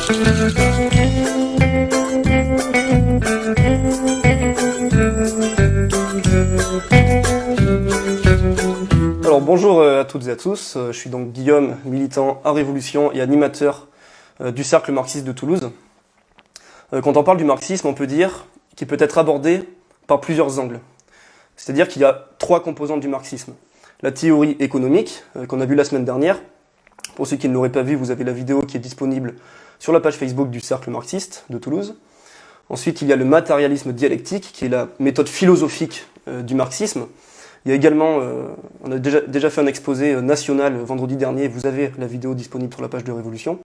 Alors bonjour à toutes et à tous, je suis donc Guillaume, militant à Révolution et animateur du Cercle marxiste de Toulouse. Quand on parle du marxisme, on peut dire qu'il peut être abordé par plusieurs angles. C'est-à-dire qu'il y a trois composantes du marxisme. La théorie économique, qu'on a vue la semaine dernière. Pour ceux qui ne l'auraient pas vu, vous avez la vidéo qui est disponible sur la page Facebook du Cercle marxiste de Toulouse. Ensuite, il y a le matérialisme dialectique, qui est la méthode philosophique du marxisme. Il y a également, on a déjà fait un exposé national vendredi dernier, vous avez la vidéo disponible sur la page de Révolution.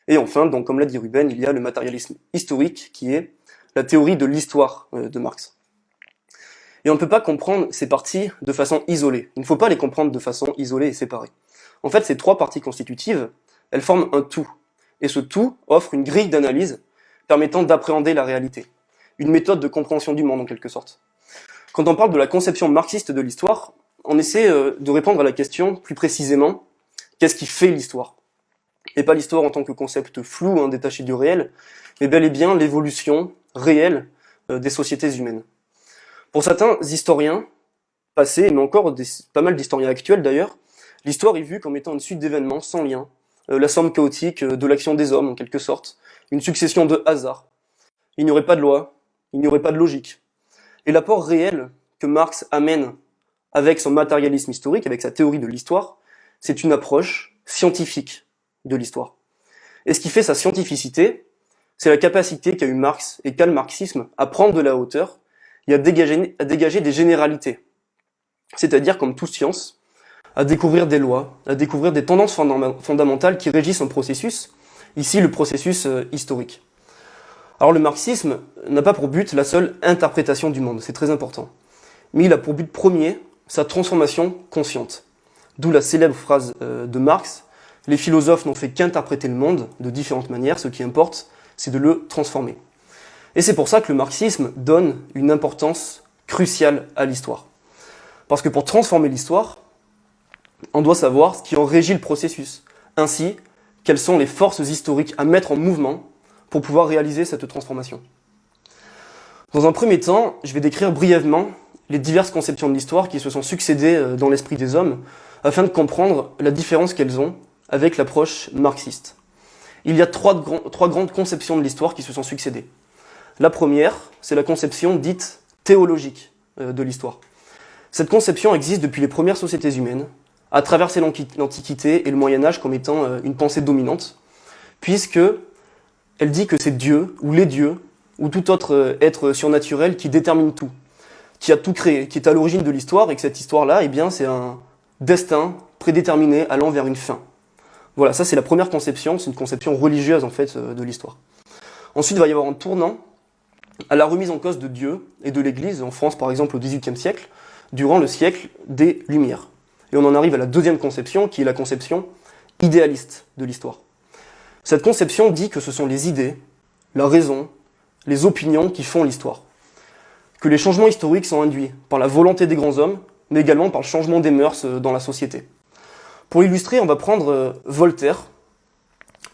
Et enfin, donc, comme l'a dit Ruben, il y a le matérialisme historique, qui est la théorie de l'histoire de Marx. Et on ne peut pas comprendre ces parties de façon isolée. Il ne faut pas les comprendre de façon isolée et séparée. En fait, ces trois parties constitutives, elles forment un tout. Et ce tout offre une grille d'analyse permettant d'appréhender la réalité. Une méthode de compréhension du monde, en quelque sorte. Quand on parle de la conception marxiste de l'histoire, on essaie de répondre à la question, plus précisément, qu'est-ce qui fait l'histoire? Et pas l'histoire en tant que concept flou, détaché du réel, mais bel et bien l'évolution réelle des sociétés humaines. Pour certains historiens passés, mais encore pas mal d'historiens actuels d'ailleurs, l'histoire est vue comme étant une suite d'événements sans lien, la somme chaotique de l'action des hommes en quelque sorte, une succession de hasards. Il n'y aurait pas de loi, il n'y aurait pas de logique. Et l'apport réel que Marx amène avec son matérialisme historique, avec sa théorie de l'histoire, c'est une approche scientifique de l'histoire. Et ce qui fait sa scientificité, c'est la capacité qu'a eu Marx et qu'a le marxisme à prendre de la hauteur et à dégager des généralités. C'est-à-dire, comme toute science, à découvrir des lois, à découvrir des tendances fondamentales qui régissent un processus, ici le processus historique. Alors le marxisme n'a pas pour but la seule interprétation du monde, c'est très important. Mais il a pour but premier sa transformation consciente. D'où la célèbre phrase de Marx, « Les philosophes n'ont fait qu'interpréter le monde de différentes manières, ce qui importe, c'est de le transformer ». Et c'est pour ça que le marxisme donne une importance cruciale à l'histoire. Parce que pour transformer l'histoire, on doit savoir ce qui en régit le processus. Ainsi, quelles sont les forces historiques à mettre en mouvement pour pouvoir réaliser cette transformation. Dans un premier temps, je vais décrire brièvement les diverses conceptions de l'histoire qui se sont succédées dans l'esprit des hommes, afin de comprendre la différence qu'elles ont avec l'approche marxiste. Il y a trois grandes conceptions de l'histoire qui se sont succédées. La première, c'est la conception dite théologique de l'histoire. Cette conception existe depuis les premières sociétés humaines, a traversé l'Antiquité et le Moyen-Âge comme étant une pensée dominante, puisque elle dit que c'est Dieu, ou les dieux, ou tout autre être surnaturel qui détermine tout, qui a tout créé, qui est à l'origine de l'histoire, et que cette histoire-là, eh bien, c'est un destin prédéterminé allant vers une fin. Voilà, ça c'est la première conception, c'est une conception religieuse en fait de l'histoire. Ensuite, il va y avoir un tournant à la remise en cause de Dieu et de l'Église, en France par exemple au XVIIIe siècle, durant le siècle des Lumières. Et on en arrive à la deuxième conception, qui est la conception idéaliste de l'histoire. Cette conception dit que ce sont les idées, la raison, les opinions qui font l'histoire. Que les changements historiques sont induits par la volonté des grands hommes, mais également par le changement des mœurs dans la société. Pour illustrer, on va prendre Voltaire,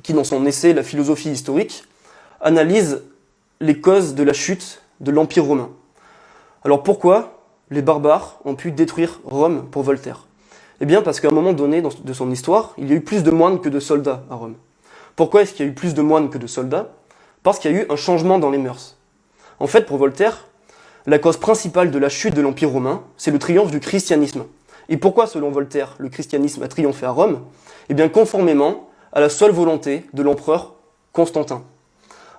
qui dans son essai « La philosophie historique » analyse les causes de la chute de l'Empire romain. Alors pourquoi les barbares ont pu détruire Rome pour Voltaire? Eh bien parce qu'à un moment donné de son histoire, il y a eu plus de moines que de soldats à Rome. Pourquoi est-ce qu'il y a eu plus de moines que de soldats? Parce qu'il y a eu un changement dans les mœurs. En fait, pour Voltaire, la cause principale de la chute de l'Empire romain, c'est le triomphe du christianisme. Et pourquoi, selon Voltaire, le christianisme a triomphé à Rome? Eh bien, conformément à la seule volonté de l'empereur Constantin.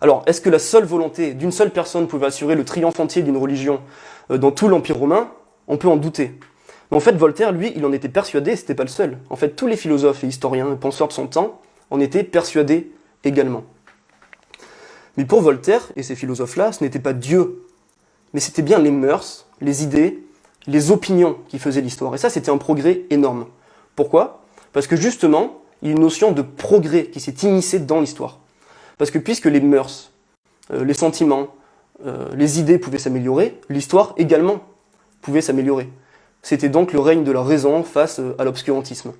Alors, est-ce que la seule volonté d'une seule personne pouvait assurer le triomphe entier d'une religion dans tout l'Empire romain? On peut en douter. Mais en fait, Voltaire, lui, il en était persuadé, et c'était pas le seul. En fait, tous les philosophes et historiens et penseurs de son temps en étaient persuadés également. Mais pour Voltaire et ces philosophes-là, ce n'était pas Dieu, mais c'était bien les mœurs, les idées, les opinions qui faisaient l'histoire. Et ça, c'était un progrès énorme. Pourquoi? Parce que justement, il y a une notion de progrès qui s'est immiscée dans l'histoire. Parce que puisque les mœurs, les sentiments, les idées pouvaient s'améliorer, l'histoire également pouvait s'améliorer. C'était donc le règne de la raison face à l'obscurantisme.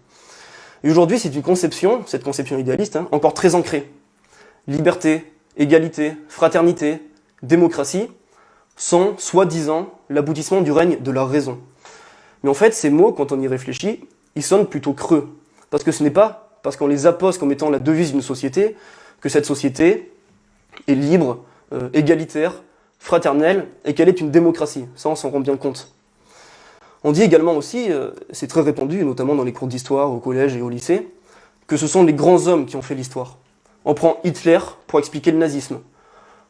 Et aujourd'hui, c'est une conception, cette conception idéaliste, encore très ancrée. liberté, égalité, fraternité, démocratie, sont soi-disant l'aboutissement du règne de la raison. Mais en fait, ces mots, quand on y réfléchit, ils sonnent plutôt creux. Parce que ce n'est pas parce qu'on les appose comme étant la devise d'une société que cette société est libre, égalitaire, fraternelle, et qu'elle est une démocratie. Ça, on s'en rend bien compte. On dit également aussi, c'est très répandu, notamment dans les cours d'histoire au collège et au lycée, que ce sont les grands hommes qui ont fait l'histoire. On prend Hitler pour expliquer le nazisme.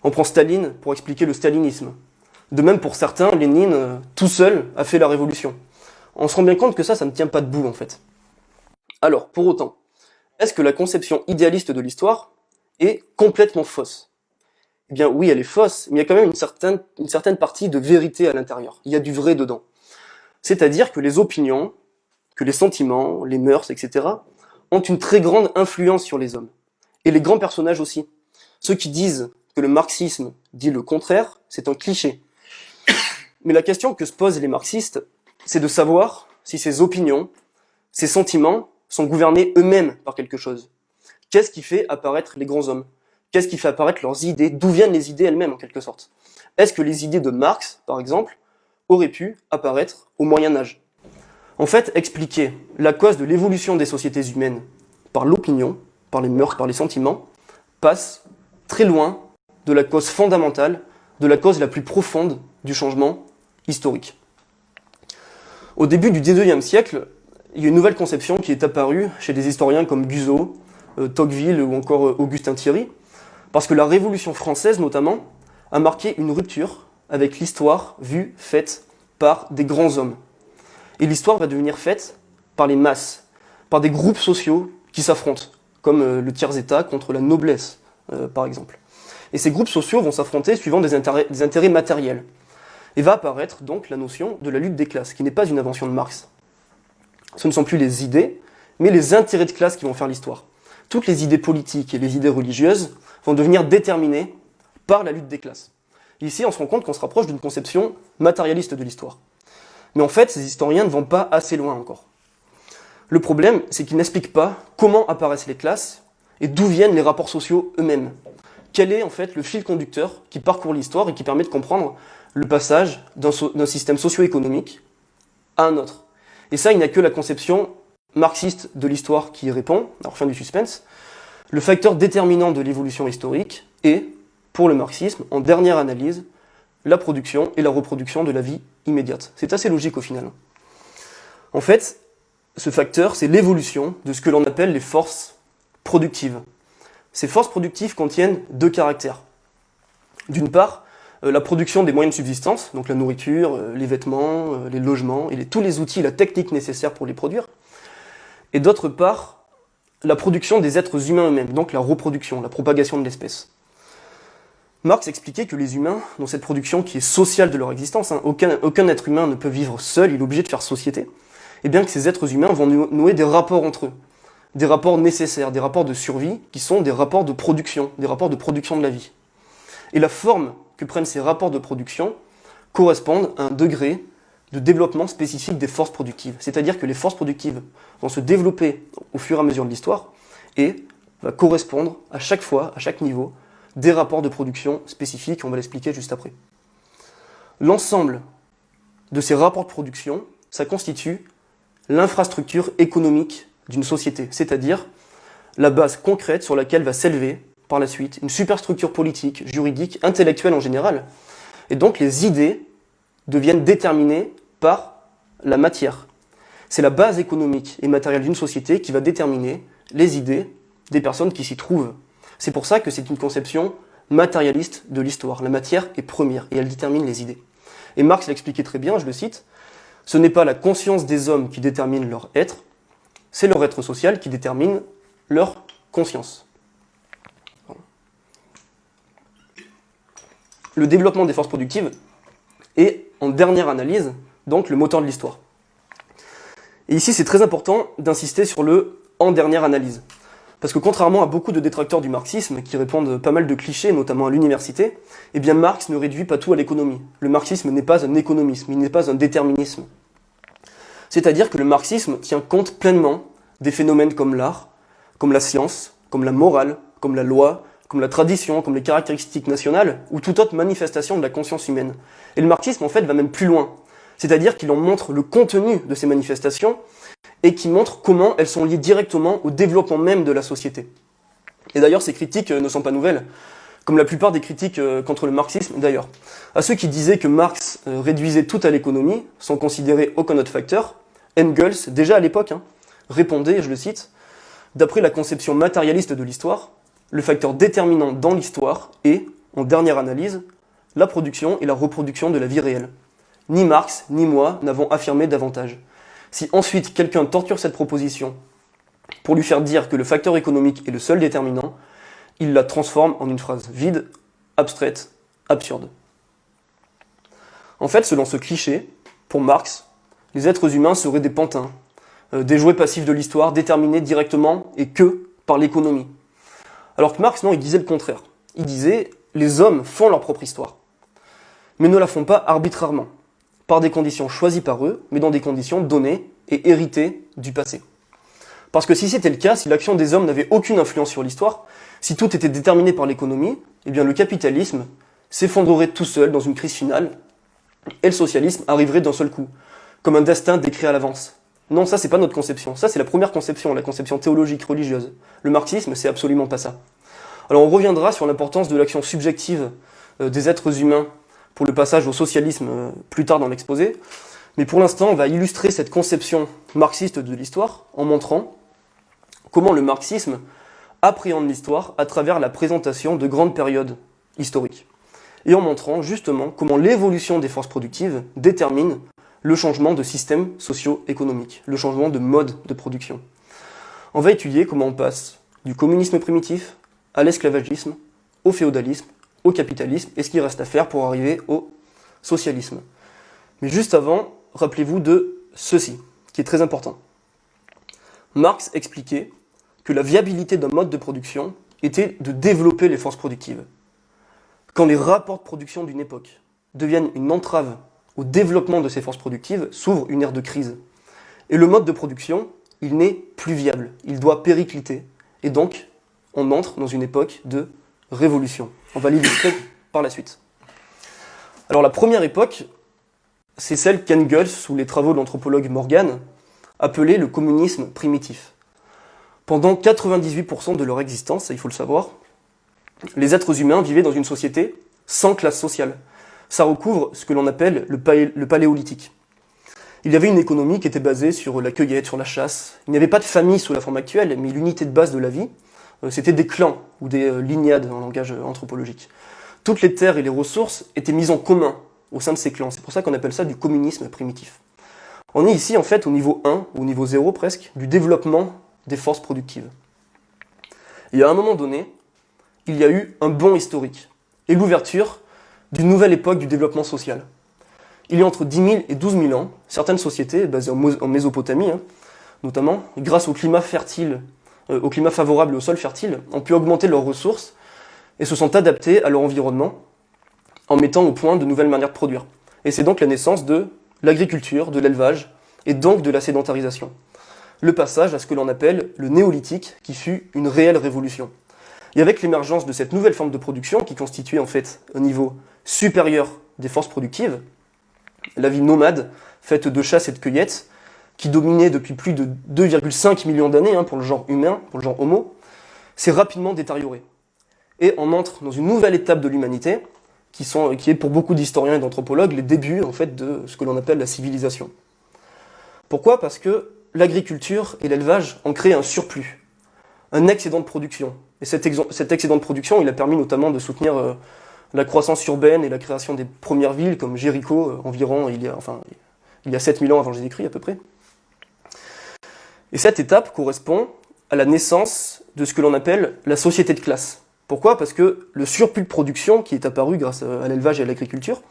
On prend Staline pour expliquer le stalinisme. De même, pour certains, Lénine, tout seul, a fait la révolution. On se rend bien compte que ça ne tient pas debout, en fait. Alors, pour autant, est-ce que la conception idéaliste de l'histoire est complètement fausse? Eh bien, oui, elle est fausse, mais il y a quand même une certaine partie de vérité à l'intérieur. Il y a du vrai dedans. C'est-à-dire que les opinions, que les sentiments, les mœurs, etc., ont une très grande influence sur les hommes. Et les grands personnages aussi. Ceux qui disent que le marxisme dit le contraire, c'est un cliché. Mais la question que se posent les marxistes, c'est de savoir si ces opinions, ces sentiments, sont gouvernés eux-mêmes par quelque chose. Qu'est-ce qui fait apparaître les grands hommes? Qu'est-ce qui fait apparaître leurs idées? D'où viennent les idées elles-mêmes, en quelque sorte? Est-ce que les idées de Marx, par exemple, auraient pu apparaître au Moyen-Âge? En fait, expliquer la cause de l'évolution des sociétés humaines par l'opinion, par les mœurs, par les sentiments, passe très loin de la cause fondamentale, de la cause la plus profonde du changement historique. Au début du XIXe siècle, il y a une nouvelle conception qui est apparue chez des historiens comme Guizot, Tocqueville ou encore Augustin Thierry, parce que la Révolution française, notamment, a marqué une rupture avec l'histoire vue, faite par des grands hommes. Et l'histoire va devenir faite par les masses, par des groupes sociaux qui s'affrontent, comme le tiers-état contre la noblesse, par exemple. Et ces groupes sociaux vont s'affronter suivant des intérêts matériels. Et va apparaître donc la notion de la lutte des classes, qui n'est pas une invention de Marx. Ce ne sont plus les idées, mais les intérêts de classe qui vont faire l'histoire. Toutes les idées politiques et les idées religieuses vont devenir déterminées par la lutte des classes. Et ici, on se rend compte qu'on se rapproche d'une conception matérialiste de l'histoire. Mais en fait, ces historiens ne vont pas assez loin encore. Le problème, c'est qu'ils n'expliquent pas comment apparaissent les classes et d'où viennent les rapports sociaux eux-mêmes. Quel est en fait le fil conducteur qui parcourt l'histoire et qui permet de comprendre le passage d'un système socio-économique à un autre. Et ça, il n'y a que la conception marxiste de l'histoire qui y répond. Alors, fin du suspense. Le facteur déterminant de l'évolution historique est, pour le marxisme, en dernière analyse, la production et la reproduction de la vie immédiate. C'est assez logique au final. En fait, ce facteur, c'est l'évolution de ce que l'on appelle les forces productives. Ces forces productives contiennent deux caractères. D'une part, la production des moyens de subsistance, donc la nourriture, les vêtements, les logements, et tous les outils, la technique nécessaire pour les produire. Et d'autre part, la production des êtres humains eux-mêmes, donc la reproduction, la propagation de l'espèce. Marx expliquait que les humains, dans cette production qui est sociale de leur existence, aucun être humain ne peut vivre seul, il est obligé de faire société, et bien que ces êtres humains vont nouer des rapports entre eux, des rapports nécessaires, des rapports de survie, qui sont des rapports de production de la vie. Et la forme que prennent ces rapports de production correspondent à un degré de développement spécifique des forces productives. C'est-à-dire que les forces productives vont se développer au fur et à mesure de l'histoire et va correspondre à chaque fois, à chaque niveau, des rapports de production spécifiques, on va l'expliquer juste après. L'ensemble de ces rapports de production, ça constitue l'infrastructure économique d'une société, c'est-à-dire la base concrète sur laquelle va s'élever par la suite une superstructure politique, juridique, intellectuelle en général. Et donc les idées deviennent déterminées par la matière. C'est la base économique et matérielle d'une société qui va déterminer les idées des personnes qui s'y trouvent. C'est pour ça que c'est une conception matérialiste de l'histoire. La matière est première et elle détermine les idées. Et Marx l'expliquait très bien, je le cite, « Ce n'est pas la conscience des hommes qui détermine leur être, c'est leur être social qui détermine leur conscience. » Le développement des forces productives est, en dernière analyse, donc le moteur de l'histoire. Et ici, c'est très important d'insister sur le « en dernière analyse ». Parce que contrairement à beaucoup de détracteurs du marxisme, qui répondent pas mal de clichés, notamment à l'université, eh bien Marx ne réduit pas tout à l'économie. Le marxisme n'est pas un économisme, il n'est pas un déterminisme. C'est-à-dire que le marxisme tient compte pleinement des phénomènes comme l'art, comme la science, comme la morale, comme la loi, comme la tradition, comme les caractéristiques nationales, ou toute autre manifestation de la conscience humaine. Et le marxisme, en fait, va même plus loin. C'est-à-dire qu'il en montre le contenu de ces manifestations et qui montre comment elles sont liées directement au développement même de la société. Et d'ailleurs, ces critiques ne sont pas nouvelles, comme la plupart des critiques contre le marxisme d'ailleurs. À ceux qui disaient que Marx réduisait tout à l'économie, sans considérer aucun autre facteur, Engels, déjà à l'époque, répondait, je le cite, « D'après la conception matérialiste de l'histoire, le facteur déterminant dans l'histoire est, en dernière analyse, la production et la reproduction de la vie réelle. Ni Marx, ni moi n'avons affirmé davantage. Si ensuite quelqu'un torture cette proposition pour lui faire dire que le facteur économique est le seul déterminant, il la transforme en une phrase vide, abstraite, absurde. » En fait, selon ce cliché, pour Marx, les êtres humains seraient des pantins, des jouets passifs de l'histoire déterminés directement et que par l'économie. Alors que Marx, non, il disait le contraire. Il disait « les hommes font leur propre histoire, mais ne la font pas arbitrairement, par des conditions choisies par eux, mais dans des conditions données et héritées du passé. » Parce que si c'était le cas, si l'action des hommes n'avait aucune influence sur l'histoire, si tout était déterminé par l'économie, eh bien le capitalisme s'effondrerait tout seul dans une crise finale, et le socialisme arriverait d'un seul coup, comme un destin décrit à l'avance. Non, ça c'est pas notre conception, ça c'est la première conception, la conception théologique religieuse. Le marxisme, c'est absolument pas ça. Alors on reviendra sur l'importance de l'action subjective des êtres humains pour le passage au socialisme plus tard dans l'exposé, mais pour l'instant on va illustrer cette conception marxiste de l'histoire en montrant comment le marxisme appréhende l'histoire à travers la présentation de grandes périodes historiques, et en montrant justement comment l'évolution des forces productives détermine le changement de système socio-économique, le changement de mode de production. On va étudier comment on passe du communisme primitif à l'esclavagisme, au féodalisme, au capitalisme, et ce qu'il reste à faire pour arriver au socialisme. Mais juste avant, rappelez-vous de ceci, qui est très important. Marx expliquait que la viabilité d'un mode de production était de développer les forces productives. Quand les rapports de production d'une époque deviennent une entrave au développement de ces forces productives, s'ouvre une ère de crise. Et le mode de production, il n'est plus viable, il doit péricliter. Et donc, on entre dans une époque de révolution. On va l'illustrer par la suite. Alors la première époque, c'est celle qu'Engels, sous les travaux de l'anthropologue Morgan, appelait le communisme primitif. Pendant 98% de leur existence, il faut le savoir, les êtres humains vivaient dans une société sans classe sociale. Ça recouvre ce que l'on appelle le paléolithique. Il y avait une économie qui était basée sur la cueillette, sur la chasse. Il n'y avait pas de famille sous la forme actuelle, mais l'unité de base de la vie, c'était des clans ou des lignades en langage anthropologique. Toutes les terres et les ressources étaient mises en commun au sein de ces clans. C'est pour ça qu'on appelle ça du communisme primitif. On est ici en fait au niveau 1, au niveau 0 presque, du développement des forces productives. Et à un moment donné, il y a eu un bond historique et l'ouverture d'une nouvelle époque du développement social. Il y a entre 10 000 et 12 000 ans, certaines sociétés, basées en Mésopotamie notamment, grâce au climat fertile, au climat favorable et au sol fertile, ont pu augmenter leurs ressources et se sont adaptés à leur environnement en mettant au point de nouvelles manières de produire. Et c'est donc la naissance de l'agriculture, de l'élevage et donc de la sédentarisation. Le passage à ce que l'on appelle le néolithique, qui fut une réelle révolution. Et avec l'émergence de cette nouvelle forme de production, qui constituait en fait un niveau supérieur des forces productives, la vie nomade, faite de chasse et de cueillette, qui dominait depuis plus de 2,5 millions d'années pour le genre humain, pour le genre homo, s'est rapidement détériorée. Et on entre dans une nouvelle étape de l'humanité, qui est pour beaucoup d'historiens et d'anthropologues les débuts en fait, de ce que l'on appelle la civilisation. Pourquoi ? Parce que l'agriculture et l'élevage ont créé un surplus, un excédent de production. Et cet excédent de production, il a permis notamment de soutenir la croissance urbaine et la création des premières villes comme Jéricho, environ il y a 7000 ans avant Jésus-Christ à peu près. Et cette étape correspond à la naissance de ce que l'on appelle la société de classe. Pourquoi ? Parce que le surplus de production qui est apparu grâce à l'élevage et à l'agriculture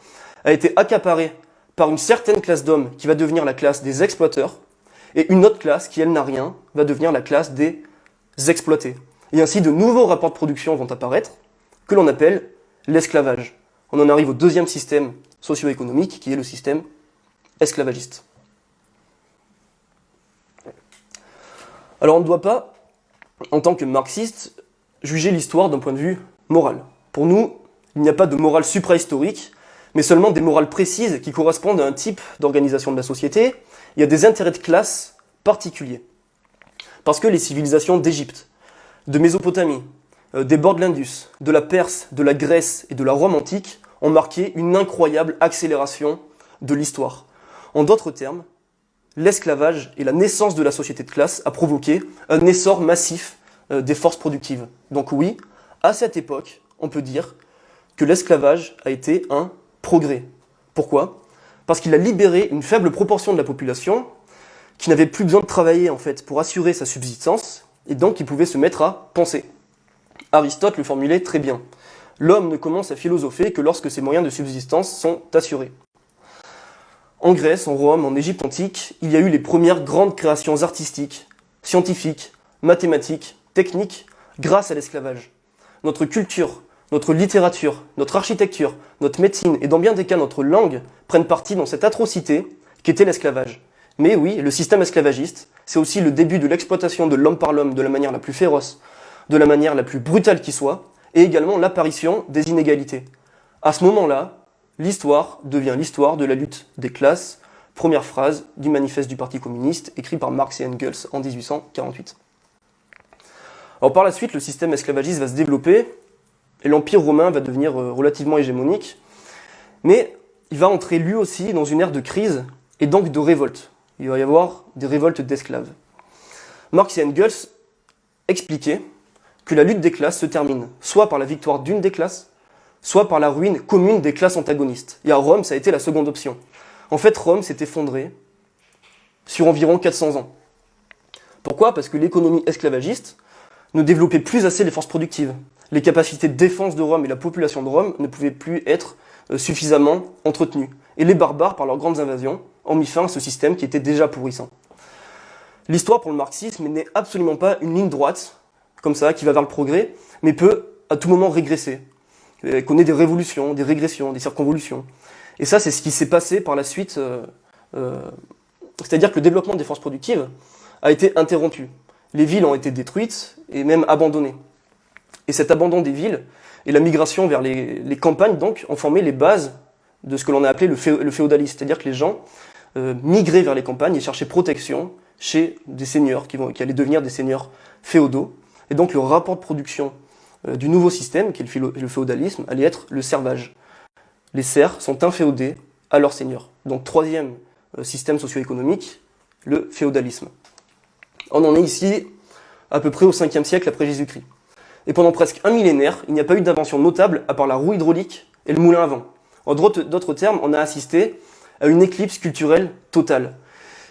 a été accaparé par une certaine classe d'hommes qui va devenir la classe des exploiteurs, et une autre classe qui, elle, n'a rien, va devenir la classe des exploités. Et ainsi, de nouveaux rapports de production vont apparaître, que l'on appelle l'esclavage. On en arrive au deuxième système socio-économique, qui est le système esclavagiste. Alors on ne doit pas, en tant que marxiste, juger l'histoire d'un point de vue moral. Pour nous, il n'y a pas de morale suprahistorique, mais seulement des morales précises qui correspondent à un type d'organisation de la société et à des intérêts de classe particuliers. Parce que les civilisations d'Égypte, de Mésopotamie, des bords de l'Indus, de la Perse, de la Grèce et de la Rome antique ont marqué une incroyable accélération de l'histoire. En d'autres termes, l'esclavage et la naissance de la société de classe a provoqué un essor massif des forces productives. Donc oui, à cette époque, on peut dire que l'esclavage a été un progrès. Pourquoi ? Parce qu'il a libéré une faible proportion de la population qui n'avait plus besoin de travailler en fait pour assurer sa subsistance et donc qui pouvait se mettre à penser. Aristote le formulait très bien. L'homme ne commence à philosopher que lorsque ses moyens de subsistance sont assurés. En Grèce, en Rome, en Égypte antique, il y a eu les premières grandes créations artistiques, scientifiques, mathématiques, techniques, grâce à l'esclavage. Notre culture, notre littérature, notre architecture, notre médecine et dans bien des cas notre langue prennent partie dans cette atrocité qu'était l'esclavage. Mais oui, le système esclavagiste, c'est aussi le début de l'exploitation de l'homme par l'homme de la manière la plus féroce, de la manière la plus brutale qui soit, et également l'apparition des inégalités. À ce moment-là, l'histoire devient l'histoire de la lutte des classes, première phrase du manifeste du Parti communiste, écrit par Marx et Engels en 1848. Alors par la suite, le système esclavagiste va se développer, et l'Empire romain va devenir relativement hégémonique, mais il va entrer lui aussi dans une ère de crise, et donc de révolte. Il va y avoir des révoltes d'esclaves. Marx et Engels expliquaient que la lutte des classes se termine soit par la victoire d'une des classes, soit par la ruine commune des classes antagonistes. Et à Rome, ça a été la seconde option. En fait, Rome s'est effondrée sur environ 400 ans. Pourquoi ? Parce que l'économie esclavagiste ne développait plus assez les forces productives. Les capacités de défense de Rome et la population de Rome ne pouvaient plus être suffisamment entretenues. Et les barbares, par leurs grandes invasions, ont mis fin à ce système qui était déjà pourrissant. L'histoire pour le marxisme n'est absolument pas une ligne droite, comme ça, qui va vers le progrès, mais peut à tout moment régresser. Connaît des révolutions, des régressions, des circonvolutions. Et ça, c'est ce qui s'est passé par la suite. C'est-à-dire que le développement des forces productives a été interrompu. Les villes ont été détruites et même abandonnées. Et cet abandon des villes et la migration vers les campagnes, donc, ont formé les bases de ce que l'on a appelé le féodalisme. C'est-à-dire que les gens migraient vers les campagnes et cherchaient protection chez des seigneurs qui allaient devenir des seigneurs féodaux. Et donc le rapport de production du nouveau système, qui est le féodalisme, allait être le servage. Les serfs sont inféodés à leurs seigneurs. Donc troisième système socio-économique, le féodalisme. On en est ici à peu près au 5e siècle après Jésus-Christ. Et pendant presque un millénaire, il n'y a pas eu d'invention notable à part la roue hydraulique et le moulin à vent. En d'autres termes, on a assisté à une éclicse culturelle totale.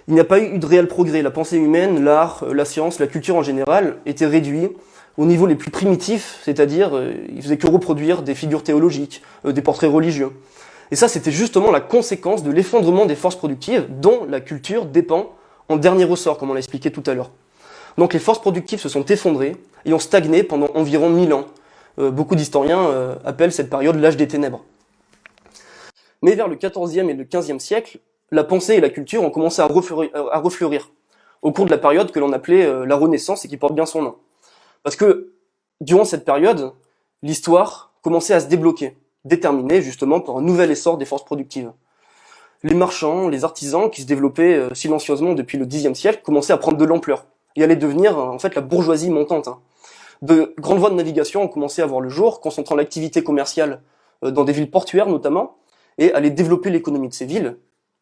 Il n'y a pas eu de réel progrès. La pensée humaine, l'art, la science, la culture en général étaient réduits au niveau les plus primitifs, c'est-à-dire ils faisaient que reproduire des figures théologiques, des portraits religieux. Et ça, c'était justement la conséquence de l'effondrement des forces productives dont la culture dépend en dernier ressort, comme on l'a expliqué tout à l'heure. Donc les forces productives se sont effondrées et ont stagné pendant environ 1000 ans. Beaucoup d'historiens appellent cette période l'âge des ténèbres. Mais vers le XIVe et le XVe siècle, la pensée et la culture ont commencé à refleurir au cours de la période que l'on appelait la Renaissance et qui porte bien son nom. Parce que durant cette période, l'histoire commençait à se débloquer, déterminée justement par un nouvel essor des forces productives. Les marchands, les artisans qui se développaient silencieusement depuis le Xe siècle commençaient à prendre de l'ampleur et allaient devenir en fait la bourgeoisie montante. De grandes voies de navigation ont commencé à voir le jour, concentrant l'activité commerciale dans des villes portuaires notamment, et allaient développer l'économie de ces villes,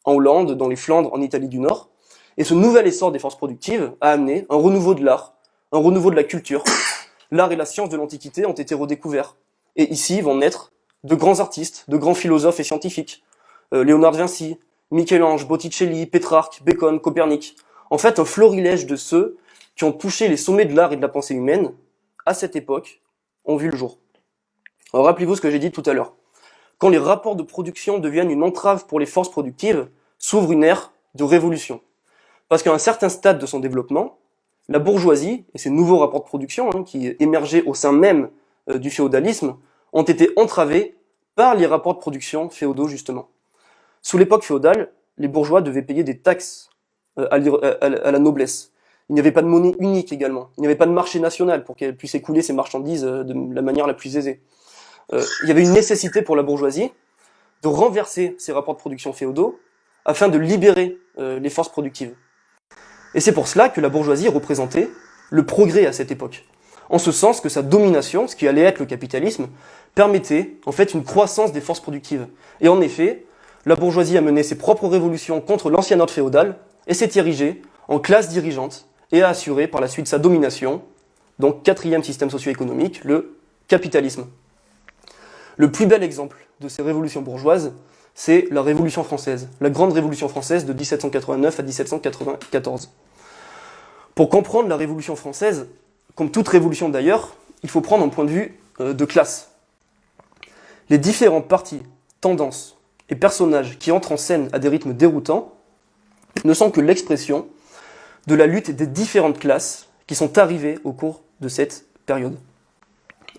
en Hollande, dans les Flandres, en Italie du Nord. Et ce nouvel essor des forces productives a amené un renouveau de l'art, un renouveau de la culture. L'art et la science de l'Antiquité ont été redécouverts. Et ici vont naître de grands artistes, de grands philosophes et scientifiques. Léonard de Vinci, Michel-Ange, Botticelli, Pétrarque, Bacon, Copernic. En fait, un florilège de ceux qui ont touché les sommets de l'art et de la pensée humaine, à cette époque, ont vu le jour. Alors rappelez-vous ce que j'ai dit tout à l'heure. Quand les rapports de production deviennent une entrave pour les forces productives, s'ouvre une ère de révolution. Parce qu'à un certain stade de son développement, la bourgeoisie et ses nouveaux rapports de production, qui émergeaient au sein même du féodalisme, ont été entravés par les rapports de production féodaux justement. Sous l'époque féodale, les bourgeois devaient payer des taxes à la noblesse. Il n'y avait pas de monnaie unique également. Il n'y avait pas de marché national pour qu'elle puisse écouler ses marchandises de la manière la plus aisée. Il y avait une nécessité pour la bourgeoisie de renverser ces rapports de production féodaux afin de libérer les forces productives. Et c'est pour cela que la bourgeoisie représentait le progrès à cette époque. En ce sens que sa domination, ce qui allait être le capitalisme, permettait en fait une croissance des forces productives. Et en effet, la bourgeoisie a mené ses propres révolutions contre l'ancien ordre féodal et s'est érigée en classe dirigeante et a assuré par la suite sa domination, donc quatrième système socio-économique, le capitalisme. Le plus bel exemple de ces révolutions bourgeoises, c'est la Révolution française, la grande Révolution française de 1789 à 1794. Pour comprendre la Révolution française, comme toute révolution d'ailleurs, il faut prendre un point de vue de classe. Les différents partis, tendances et personnages qui entrent en scène à des rythmes déroutants ne sont que l'expression de la lutte des différentes classes qui sont arrivées au cours de cette période.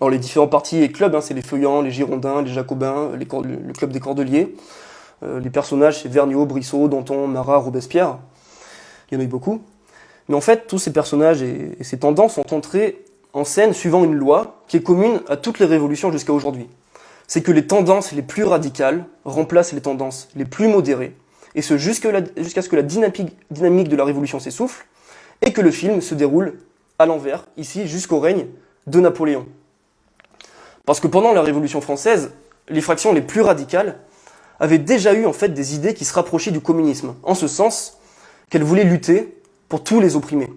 Alors les différents partis et clubs, c'est les Feuillants, les Girondins, les Jacobins, le club des Cordeliers. Les personnages, c'est Vergniaud, Brissot, Danton, Marat, Robespierre. Il y en a eu beaucoup. Mais en fait, tous ces personnages et ces tendances sont entrés en scène suivant une loi qui est commune à toutes les révolutions jusqu'à aujourd'hui. C'est que les tendances les plus radicales remplacent les tendances les plus modérées, et ce jusqu'à ce que la dynamique de la révolution s'essouffle, et que le film se déroule à l'envers, ici jusqu'au règne de Napoléon. Parce que pendant la Révolution française, les fractions les plus radicales avaient déjà eu en fait des idées qui se rapprochaient du communisme, en ce sens qu'elles voulaient lutter pour tous les opprimés.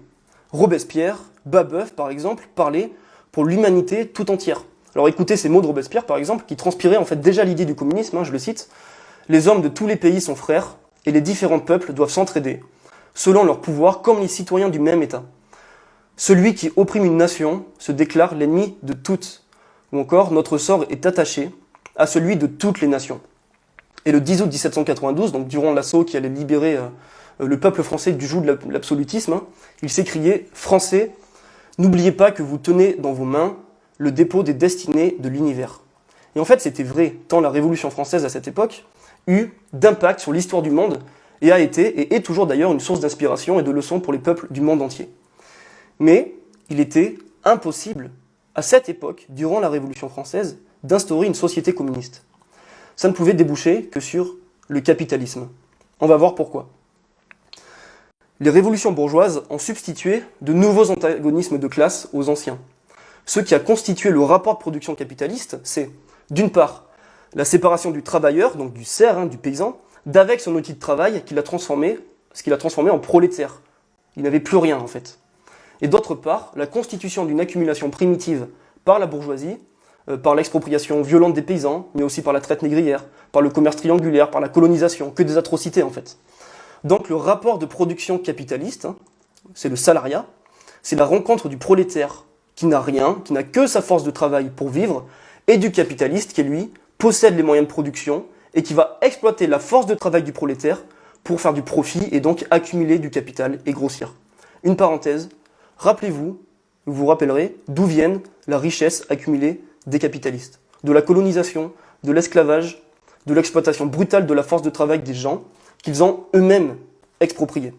Robespierre, Babeuf par exemple, parlaient pour l'humanité tout entière. Alors écoutez ces mots de Robespierre par exemple, qui transpiraient en fait déjà l'idée du communisme, je le cite, « Les hommes de tous les pays sont frères, et les différents peuples doivent s'entraider, selon leur pouvoir comme les citoyens du même État. Celui qui opprime une nation se déclare l'ennemi de toutes. » Ou encore, notre sort est attaché à celui de toutes les nations. Et le 10 août 1792, donc durant l'assaut qui allait libérer le peuple français du joug de l'absolutisme, il s'écriait « Français, n'oubliez pas que vous tenez dans vos mains le dépôt des destinées de l'univers. » Et en fait, c'était vrai, tant la Révolution française à cette époque eut d'impact sur l'histoire du monde et a été, et est toujours d'ailleurs, une source d'inspiration et de leçons pour les peuples du monde entier. Mais il était impossible à cette époque, durant la Révolution française, d'instaurer une société communiste. Ça ne pouvait déboucher que sur le capitalisme. On va voir pourquoi. Les révolutions bourgeoises ont substitué de nouveaux antagonismes de classe aux anciens. Ce qui a constitué le rapport de production capitaliste, c'est, d'une part, la séparation du travailleur, donc du serf, du paysan, d'avec son outil de travail ce qu'il a transformé en prolétaire. Il n'avait plus rien en fait. Et d'autre part, la constitution d'une accumulation primitive par la bourgeoisie, par l'expropriation violente des paysans, mais aussi par la traite négrière, par le commerce triangulaire, par la colonisation, que des atrocités en fait. Donc le rapport de production capitaliste, c'est le salariat, c'est la rencontre du prolétaire qui n'a rien, qui n'a que sa force de travail pour vivre, et du capitaliste qui, lui, possède les moyens de production et qui va exploiter la force de travail du prolétaire pour faire du profit et donc accumuler du capital et grossir. Une parenthèse, rappelez-vous, vous vous rappellerez d'où viennent la richesse accumulée des capitalistes. De la colonisation, de l'esclavage, de l'exploitation brutale de la force de travail des gens qu'ils ont eux-mêmes expropriés.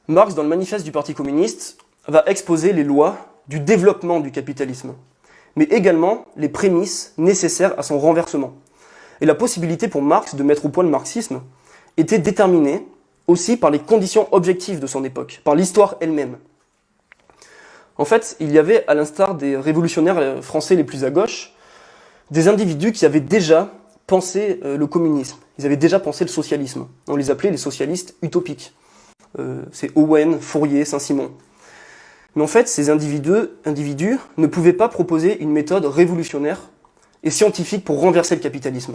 Marx, dans le manifeste du Parti communiste, va exposer les lois du développement du capitalisme, mais également les prémices nécessaires à son renversement. Et la possibilité pour Marx de mettre au point le marxisme était déterminée aussi par les conditions objectives de son époque, par l'histoire elle-même. En fait, il y avait, à l'instar des révolutionnaires français les plus à gauche, des individus qui avaient déjà pensé le communisme, ils avaient déjà pensé le socialisme. On les appelait les socialistes utopiques. C'est Owen, Fourier, Saint-Simon. Mais en fait, ces individus ne pouvaient pas proposer une méthode révolutionnaire et scientifique pour renverser le capitalisme.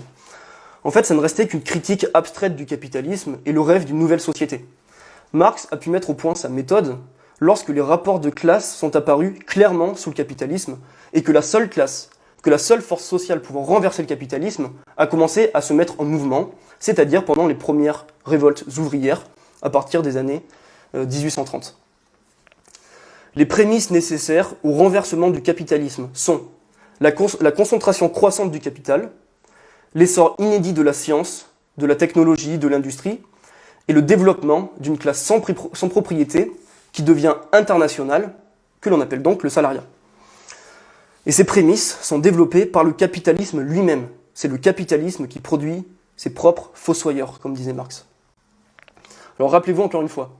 En fait, ça ne restait qu'une critique abstraite du capitalisme et le rêve d'une nouvelle société. Marx a pu mettre au point sa méthode lorsque les rapports de classe sont apparus clairement sous le capitalisme et que la seule classe, que la seule force sociale pouvant renverser le capitalisme a commencé à se mettre en mouvement, c'est-à-dire pendant les premières révoltes ouvrières à partir des années 1830. Les prémices nécessaires au renversement du capitalisme sont la concentration croissante du capital, l'essor inédit de la science, de la technologie, de l'industrie, et le développement d'une classe sans propriété qui devient internationale, que l'on appelle donc le salariat. Et ces prémices sont développées par le capitalisme lui-même. C'est le capitalisme qui produit ses propres fossoyeurs, comme disait Marx. Alors rappelez-vous encore une fois,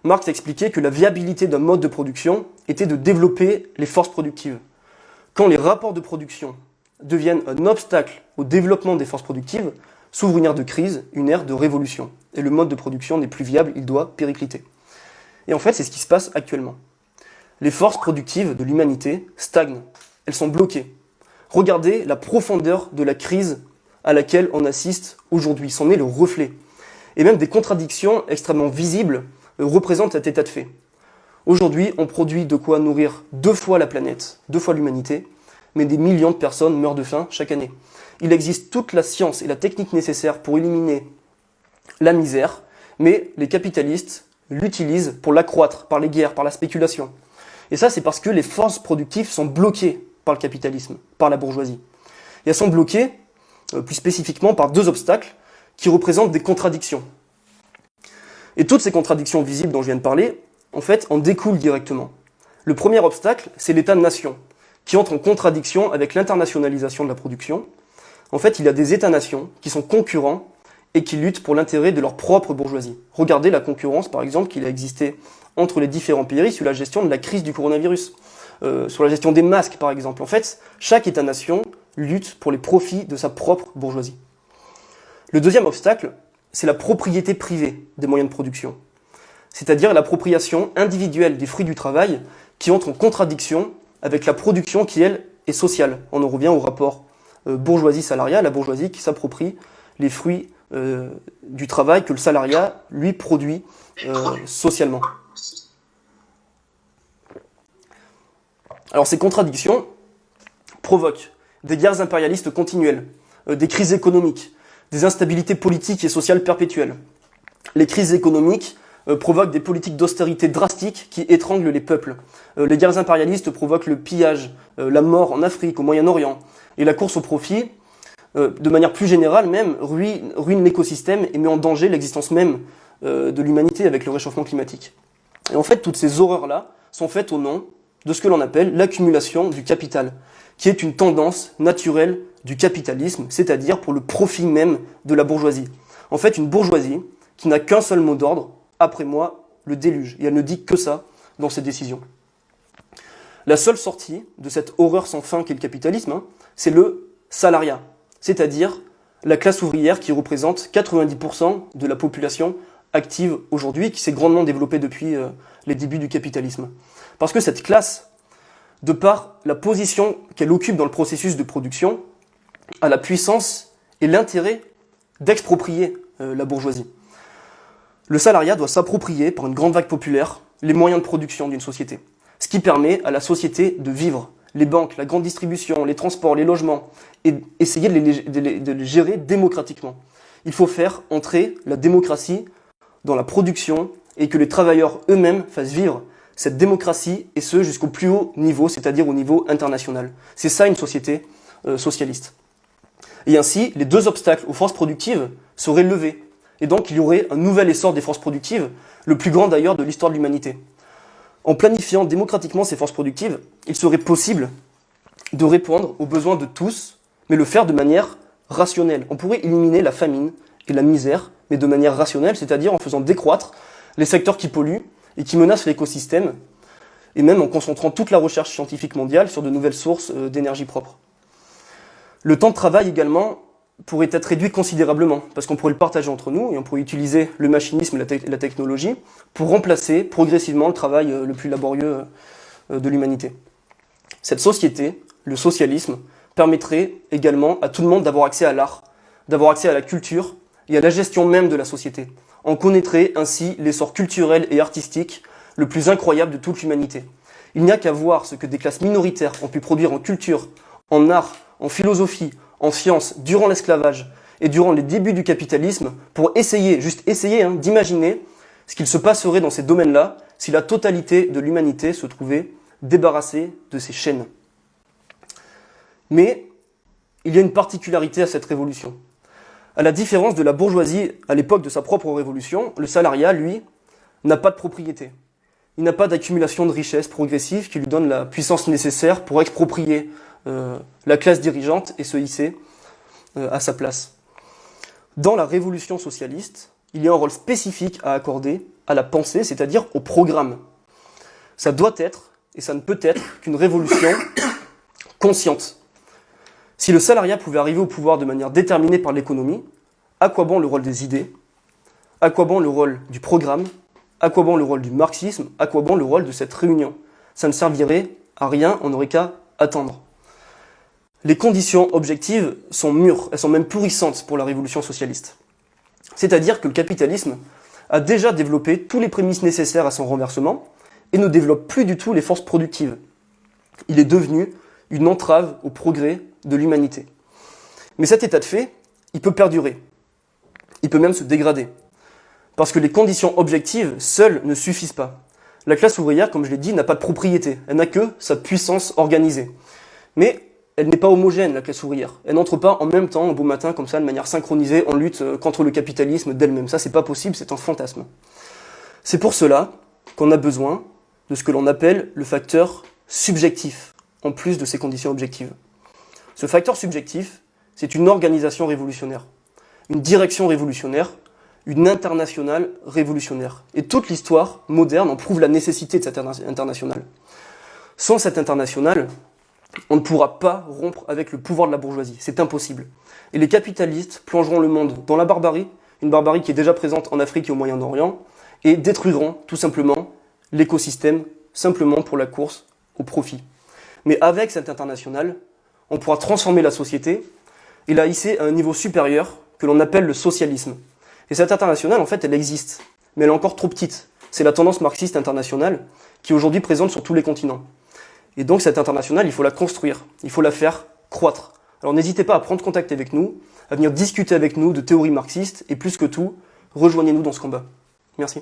Marx expliquait que la viabilité d'un mode de production était de développer les forces productives. Quand les rapports de production deviennent un obstacle au développement des forces productives, s'ouvre une ère de crise, une ère de révolution. Et le mode de production n'est plus viable, il doit péricliter. Et en fait, c'est ce qui se passe actuellement. Les forces productives de l'humanité stagnent, elles sont bloquées. Regardez la profondeur de la crise à laquelle on assiste aujourd'hui, c'en est le reflet. Et même des contradictions extrêmement visibles représentent cet état de fait. Aujourd'hui, on produit de quoi nourrir 2 fois la planète, 2 fois l'humanité, mais des millions de personnes meurent de faim chaque année. Il existe toute la science et la technique nécessaires pour éliminer la misère, mais les capitalistes l'utilisent pour l'accroître par les guerres, par la spéculation. Et ça, c'est parce que les forces productives sont bloquées par le capitalisme, par la bourgeoisie. Et elles sont bloquées, plus spécifiquement, par 2 obstacles qui représentent des contradictions. Et toutes ces contradictions visibles dont je viens de parler, en fait, en découlent directement. Le premier obstacle, c'est l'État-nation, qui entre en contradiction avec l'internationalisation de la production. En fait, il y a des États-nations qui sont concurrents et qui luttent pour l'intérêt de leur propre bourgeoisie. Regardez la concurrence, par exemple, qu'il a existé entre les différents pays sur la gestion de la crise du coronavirus, sur la gestion des masques, par exemple. En fait, chaque État-nation lutte pour les profits de sa propre bourgeoisie. Le deuxième obstacle, c'est la propriété privée des moyens de production, c'est-à-dire l'appropriation individuelle des fruits du travail qui entre en contradiction avec la production qui, elle, est sociale. On en revient au rapport bourgeoisie-salariat, la bourgeoisie qui s'approprie les fruits du travail que le salariat, lui, produit socialement. Alors ces contradictions provoquent des guerres impérialistes continuelles, des crises économiques, des instabilités politiques et sociales perpétuelles. Les crises économiques provoquent des politiques d'austérité drastiques qui étranglent les peuples. Les guerres impérialistes provoquent le pillage, la mort en Afrique, au Moyen-Orient. Et la course au profit, de manière plus générale même, ruine l'écosystème et met en danger l'existence même de l'humanité avec le réchauffement climatique. Et en fait, toutes ces horreurs-là sont faites au nom de ce que l'on appelle l'accumulation du capital, qui est une tendance naturelle du capitalisme, c'est-à-dire pour le profit même de la bourgeoisie. En fait, une bourgeoisie qui n'a qu'un seul mot d'ordre, après moi, le déluge. Et elle ne dit que ça dans ses décisions. La seule sortie de cette horreur sans fin qu'est le capitalisme, c'est le salariat, c'est-à-dire la classe ouvrière qui représente 90% de la population active aujourd'hui, qui s'est grandement développée depuis les débuts du capitalisme. Parce que cette classe, de par la position qu'elle occupe dans le processus de production, a la puissance et l'intérêt d'exproprier la bourgeoisie. Le salariat doit s'approprier, par une grande vague populaire, les moyens de production d'une société, ce qui permet à la société de vivre. Les banques, la grande distribution, les transports, les logements, et essayer de les gérer démocratiquement. Il faut faire entrer la démocratie dans la production et que les travailleurs eux-mêmes fassent vivre cette démocratie, et ce jusqu'au plus haut niveau, c'est-à-dire au niveau international. C'est ça une société socialiste. Et ainsi, les 2 obstacles aux forces productives seraient levés. Et donc, il y aurait un nouvel essor des forces productives, le plus grand d'ailleurs de l'histoire de l'humanité. En planifiant démocratiquement ces forces productives, il serait possible de répondre aux besoins de tous, mais le faire de manière rationnelle. On pourrait éliminer la famine et la misère, mais de manière rationnelle, c'est-à-dire en faisant décroître les secteurs qui polluent et qui menacent l'écosystème, et même en concentrant toute la recherche scientifique mondiale sur de nouvelles sources d'énergie propre. Le temps de travail également pourrait être réduit considérablement, parce qu'on pourrait le partager entre nous, et on pourrait utiliser le machinisme et la technologie pour remplacer progressivement le travail le plus laborieux de l'humanité. Cette société, le socialisme, permettrait également à tout le monde d'avoir accès à l'art, d'avoir accès à la culture et à la gestion même de la société. On connaîtrait ainsi l'essor culturel et artistique le plus incroyable de toute l'humanité. Il n'y a qu'à voir ce que des classes minoritaires ont pu produire en culture, en art, en philosophie, en sciences, durant l'esclavage et durant les débuts du capitalisme, pour essayer, juste essayer, d'imaginer ce qu'il se passerait dans ces domaines-là si la totalité de l'humanité se trouvait débarrassée de ces chaînes. Mais il y a une particularité à cette révolution. À la différence de la bourgeoisie à l'époque de sa propre révolution, le salariat, lui, n'a pas de propriété. Il n'a pas d'accumulation de richesses progressive qui lui donne la puissance nécessaire pour exproprier la classe dirigeante et se hisser à sa place. Dans la révolution socialiste, il y a un rôle spécifique à accorder à la pensée, c'est-à-dire au programme. Ça doit être, et ça ne peut être, qu'une révolution consciente. Si le salariat pouvait arriver au pouvoir de manière déterminée par l'économie, à quoi bon le rôle des idées? À quoi bon le rôle du programme? À quoi bon le rôle du marxisme? À quoi bon le rôle de cette réunion? Ça ne servirait à rien, on n'aurait qu'à attendre. Les conditions objectives sont mûres, elles sont même pourrissantes pour la révolution socialiste. C'est-à-dire que le capitalisme a déjà développé tous les prémices nécessaires à son renversement et ne développe plus du tout les forces productives. Il est devenu une entrave au progrès de l'humanité. Mais cet état de fait, il peut perdurer. Il peut même se dégrader. Parce que les conditions objectives, seules, ne suffisent pas. La classe ouvrière, comme je l'ai dit, n'a pas de propriété. Elle n'a que sa puissance organisée. Mais elle n'est pas homogène, la classe ouvrière. Elle n'entre pas en même temps, au beau matin, comme ça, de manière synchronisée, en lutte contre le capitalisme d'elle-même. Ça, c'est pas possible, c'est un fantasme. C'est pour cela qu'on a besoin de ce que l'on appelle le facteur subjectif, en plus de ces conditions objectives. Ce facteur subjectif, c'est une organisation révolutionnaire, une direction révolutionnaire, une internationale révolutionnaire. Et toute l'histoire moderne en prouve la nécessité de cette internationale. Sans cette internationale, on ne pourra pas rompre avec le pouvoir de la bourgeoisie. C'est impossible. Et les capitalistes plongeront le monde dans la barbarie, une barbarie qui est déjà présente en Afrique et au Moyen-Orient, et détruiront tout simplement l'écosystème, simplement pour la course au profit. Mais avec cette internationale, on pourra transformer la société et la hisser à un niveau supérieur que l'on appelle le socialisme. Et cette internationale, en fait, elle existe, mais elle est encore trop petite. C'est la tendance marxiste internationale qui est aujourd'hui présente sur tous les continents. Et donc cette internationale, il faut la construire, il faut la faire croître. Alors n'hésitez pas à prendre contact avec nous, à venir discuter avec nous de théorie marxiste, et plus que tout, rejoignez-nous dans ce combat. Merci.